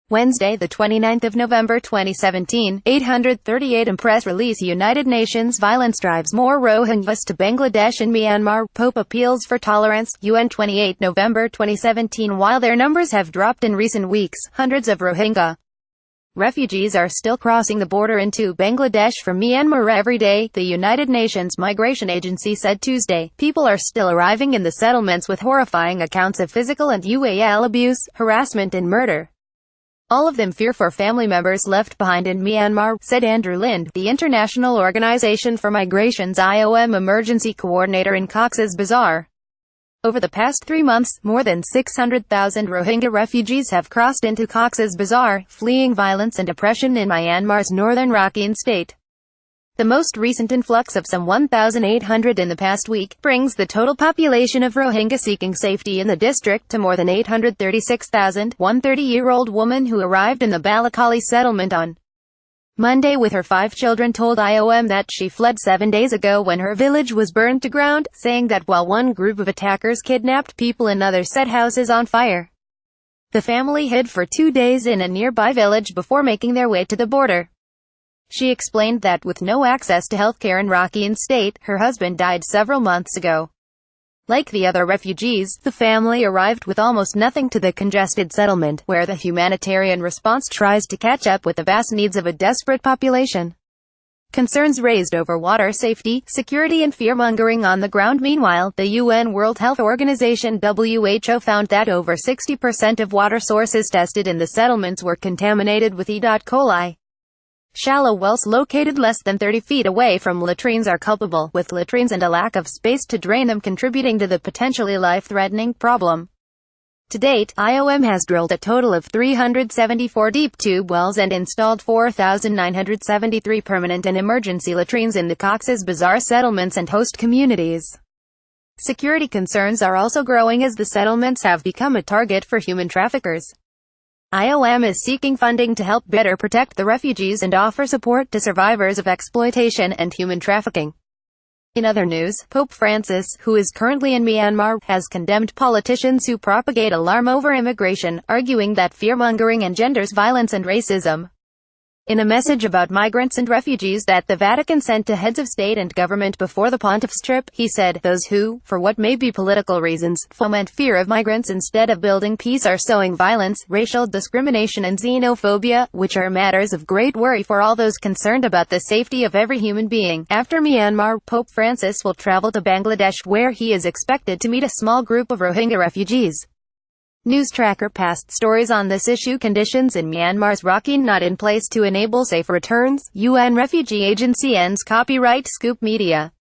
Wednesday, the 29th of November 2017, 838 in press release. United Nations violence drives more Rohingyas to Bangladesh and Myanmar. Pope appeals for tolerance. UN28 November 2017. While their numbers have dropped in recent weeks, hundreds of Rohingya refugees are still crossing the border into Bangladesh from Myanmar every day, the United Nations Migration Agency said Tuesday. People are still arriving in the settlements with horrifying accounts of physical and UAL abuse, harassment and murder. All of them fear for family members left behind in Myanmar, said Andrew Lind, the International Organization for Migration's IOM emergency coordinator in Cox's Bazar. Over the past 3 months, more than 600,000 Rohingya refugees have crossed into Cox's Bazar, fleeing violence and oppression in Myanmar's northern Rakhine state. The most recent influx of some 1,800 in the past week brings the total population of Rohingya seeking safety in the district to more than 836,000. One 30-year-old woman who arrived in the Balakali settlement on Monday with her 5 children told IOM that she fled 7 days ago when her village was burned to ground, saying that while one group of attackers kidnapped people, another set houses on fire. The family hid for 2 days in a nearby village before making their way to the border. She explained that with no access to healthcare in Rakhine state, her husband died several months ago. Like the other refugees, the family arrived with almost nothing to the congested settlement, where the humanitarian response tries to catch up with the vast needs of a desperate population. Concerns raised over water safety, security and fear-mongering on the ground. Meanwhile, the UN World Health Organization (WHO) found that over 60% of water sources tested in the settlements were contaminated with E. coli. Shallow wells located less than 30 feet away from latrines are culpable, with latrines and a lack of space to drain them contributing to the potentially life-threatening problem. To date, IOM has drilled a total of 374 deep tube wells and installed 4,973 permanent and emergency latrines in the Cox's Bazar settlements and host communities. Security concerns are also growing as the settlements have become a target for human traffickers. IOM is seeking funding to help better protect the refugees and offer support to survivors of exploitation and human trafficking. In other news, Pope Francis, who is currently in Myanmar, has condemned politicians who propagate alarm over immigration, arguing that fear-mongering engenders violence and racism. In a message about migrants and refugees that the Vatican sent to heads of state and government before the pontiff's trip, he said, "Those who, for what may be political reasons, foment fear of migrants instead of building peace are sowing violence, racial discrimination and xenophobia, which are matters of great worry for all those concerned about the safety of every human being." After Myanmar, Pope Francis will travel to Bangladesh, where he is expected to meet a small group of Rohingya refugees. News Tracker past stories on this issue. Conditions in Myanmar's Rakhine not in place to enable safe returns. UN Refugee Agency ends copyright. Scoop Media.